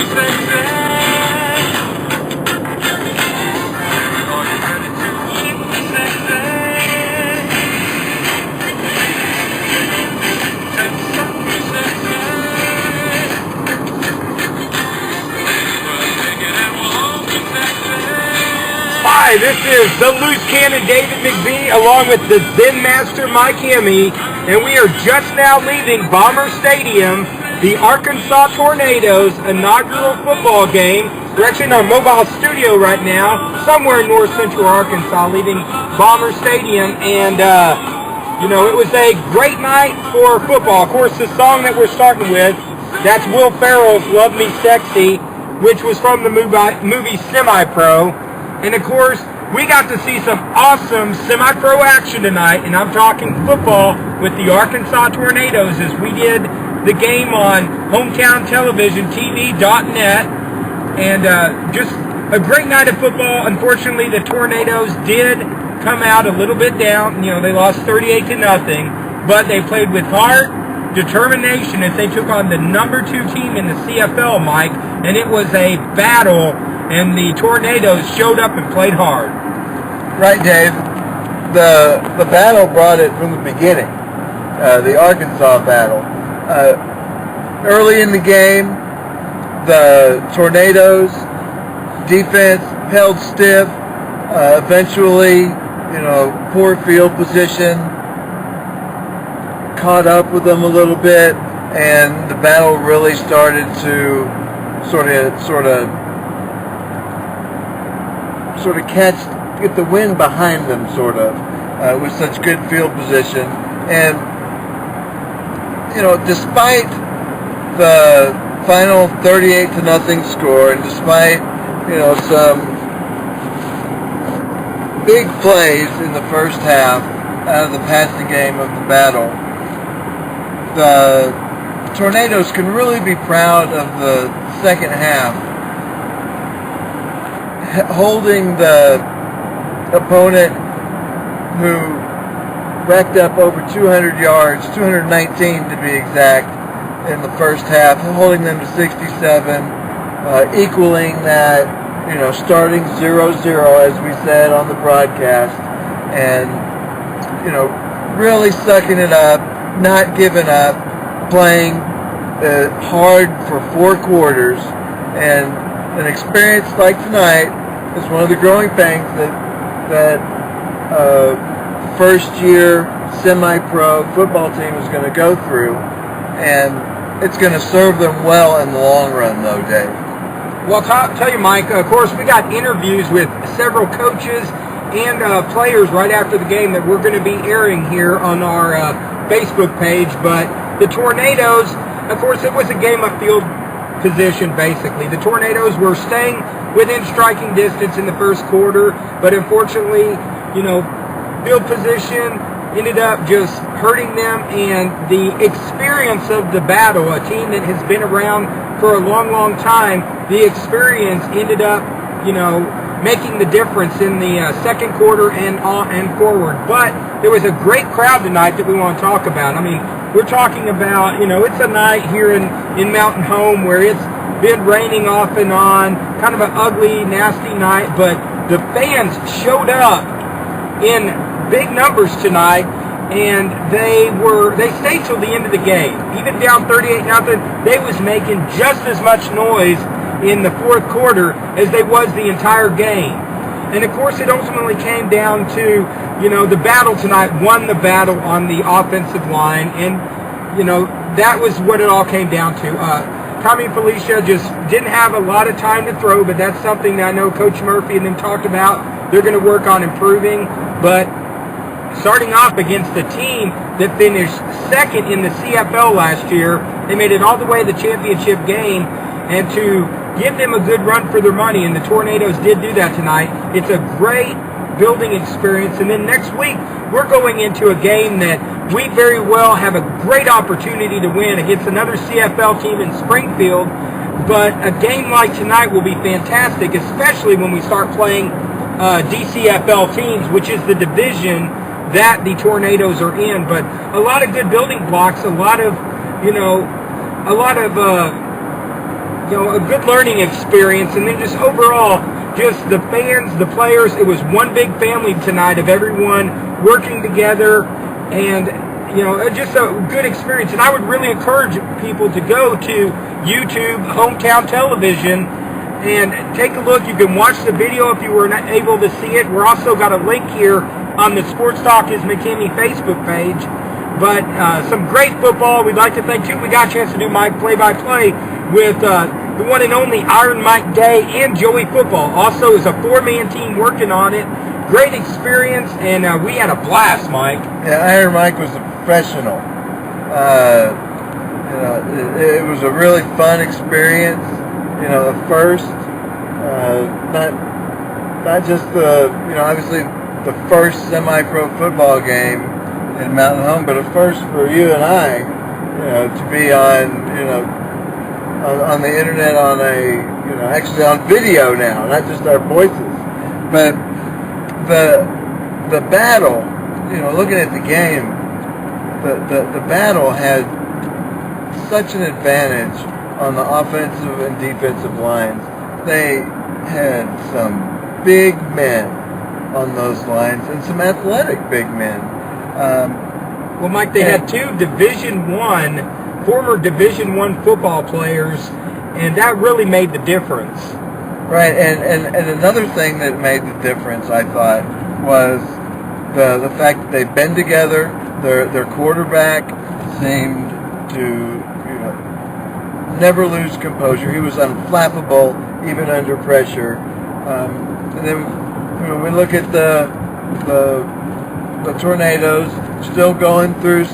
Hi, this is the Loose Cannon David McBee along with the Zen Master Mike Hemme, and we are just now leaving Bomber Stadium, the Arkansas Tornadoes inaugural football game. We're actually in our mobile studio right now, somewhere in north central Arkansas, leaving Bomber Stadium, and it was a great night for football. Of course, the song that we're starting with, that's Will Ferrell's Love Me Sexy, which was from the movie Semi-Pro. And of course, we got to see some awesome semi-pro action tonight, and I'm talking football with the Arkansas Tornadoes as we did the game on Hometown Television, TV.net, and just a great night of football. Unfortunately, the Tornadoes did come out a little bit down. They lost 38-0, but they played with heart, determination as they took on the number 2 team in the CFL, Mike, and it was a battle. And the Tornadoes showed up and played hard. Right, Dave. The battle brought it from the beginning. The Arkansas battle. Early in the game, the Tornadoes defense held stiff. Eventually, poor field position caught up with them a little bit, and the battle really started to sort of get the wind behind them, with such good field position. And, despite the final 38-0 score, and despite, some big plays in the first half out of the passing game of the battle, the Tornadoes can really be proud of the second half, holding the opponent who racked up over 200 yards, 219 to be exact, in the first half, holding them to 67, equaling that, starting 0-0 as we said on the broadcast, and, really sucking it up, not giving up, playing hard for 4 quarters, and an experience like tonight is one of the growing pains that first-year semi-pro football team is going to go through, and it's going to serve them well in the long run, though, Dave. Well, I'll tell you, Mike, of course, we got interviews with several coaches and players right after the game that we're going to be airing here on our Facebook page, but the Tornadoes, of course, it was a game of field position, basically. The Tornadoes were staying within striking distance in the first quarter, but unfortunately, field position ended up just hurting them, and the experience of the battle, a team that has been around for a long, long time, the experience ended up, making the difference in the second quarter and forward. But there was a great crowd tonight that we want to talk about. I mean, we're talking about, it's a night here in Mountain Home where it's been raining off and on, kind of an ugly, nasty night, but the fans showed up in big numbers tonight, and they stayed till the end of the game. Even down 38-0, they was making just as much noise in the fourth quarter as they was the entire game. And of course, it ultimately came down to, the battle tonight won the battle on the offensive line, and, that was what it all came down to. Tommy and Felicia just didn't have a lot of time to throw, but that's something that I know Coach Murphy and them talked about. They're going to work on improving, but starting off against a team that finished second in the CFL last year, they made it all the way to the championship game, and to give them a good run for their money, and the Tornadoes did do that tonight. It's a great building experience, and then next week we're going into a game that we very well have a great opportunity to win against another CFL team in Springfield, but a game like tonight will be fantastic, especially when we start playing DCFL teams, which is the division that the Tornadoes are in. But a lot of good building blocks, a lot of a good learning experience, and then just overall, just the fans, the players. It was one big family tonight of everyone working together, and just a good experience. And I would really encourage people to go to YouTube, Hometown Television, and take a look. You can watch the video if you were not able to see it. We're also got a link here on the Sports Talk is McKinney Facebook page. But some great football. We'd like to thank you. We got a chance to do my play-by-play with the one and only Iron Mike Day and Joey Football. Also is a four-man team working on it. Great experience, and we had a blast, Mike. Yeah, Iron Mike was a professional. It was a really fun experience. At first, not just obviously the first semi-pro football game in Mountain Home, but at first for you and I, to be on the internet actually on video now, not just our voices, but the battle, looking at the game, the battle had such an advantage on the offensive and defensive lines. They had some big men on those lines and some athletic big men. Well, Mike, they had two former Division I football players, and that really made the difference. Right, and another thing that made the difference, I thought, was the fact that they've been together. Their quarterback seemed to never lose composure. He was unflappable even under pressure. And then we look at the Tornadoes still going through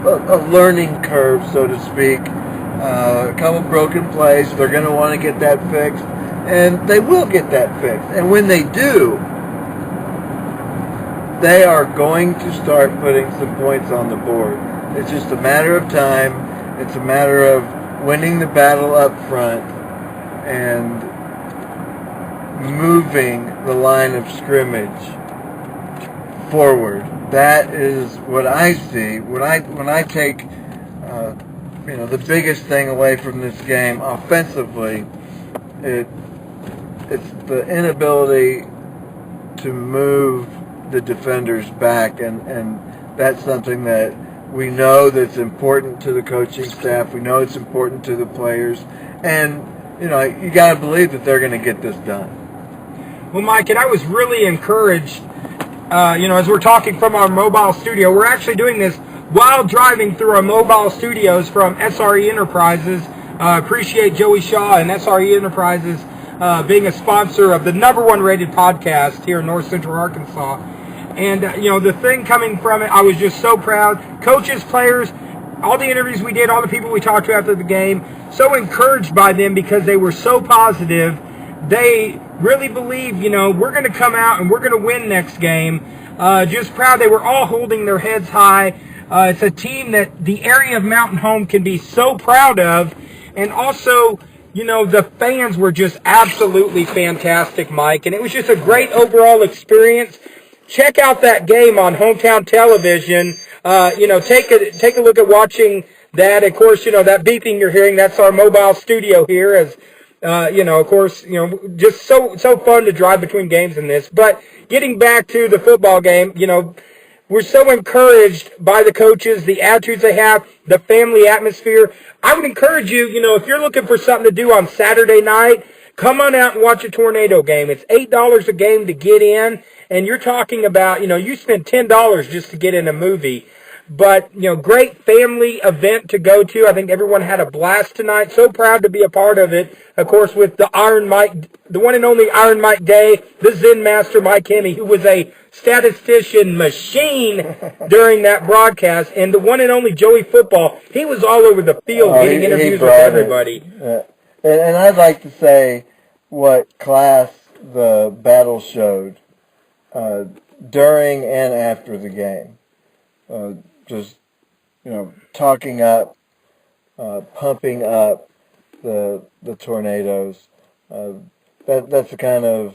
a learning curve, so to speak. A couple broken plays. They're going to want to get that fixed, and they will get that fixed. And when they do, they are going to start putting some points on the board. It's just a matter of time. It's a matter of winning the battle up front and moving the line of scrimmage forward. That is what I see. When I take the biggest thing away from this game offensively, it's the inability to move the defenders back, and that's something that we know that's important to the coaching staff. We know it's important to the players, and you got to believe that they're going to get this done. Well, Mike, and I was really encouraged. As we're talking from our mobile studio, we're actually doing this while driving through our mobile studios from SRE Enterprises. Appreciate Joey Shaw and SRE Enterprises being a sponsor of the #1 rated podcast here in North Central Arkansas. And, the thing coming from it, I was just so proud. Coaches, players, all the interviews we did, all the people we talked to after the game, so encouraged by them because they were so positive. They really believe, we're going to come out and we're going to win next game. Just proud. They were all holding their heads high. It's a team that the area of Mountain Home can be so proud of. And also, the fans were just absolutely fantastic, Mike. And it was just a great overall experience. Check out that game on Hometown Television. Take a look at watching that. Of course, that beeping you're hearing, that's our mobile studio here. As of course, just so fun to drive between games in this. But getting back to the football game, we're so encouraged by the coaches, the attitudes they have, the family atmosphere. I would encourage you, if you're looking for something to do on Saturday night, come on out and watch a Tornado game. It's $8 a game to get in, and you're talking about, you spend $10 just to get in a movie. But, great family event to go to. I think everyone had a blast tonight. So proud to be a part of it. Of course, with the one and only Iron Mike Day, the Zen Master Mike Hemme, who was a statistician machine during that broadcast, and the one and only Joey Football. He was all over the field getting interviews with everybody. Yeah. And I'd like to say what class the battle showed during and after the game. Just, talking up, pumping up the Tornadoes. That's the kind of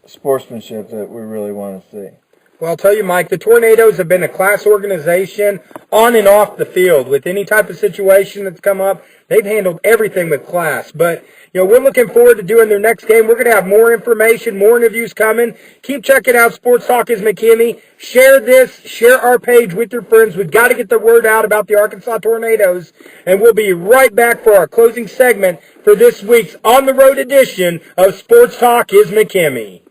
sportsmanship that we really want to see. Well, I'll tell you, Mike, the Tornadoes have been a class organization on and off the field. With any type of situation that's come up, they've handled everything with class. But, we're looking forward to doing their next game. We're going to have more information, more interviews coming. Keep checking out Sports Talk is McKinney. Share this, share our page with your friends. We've got to get the word out about the Arkansas Tornadoes. And we'll be right back for our closing segment for this week's On the Road edition of Sports Talk is McKinney.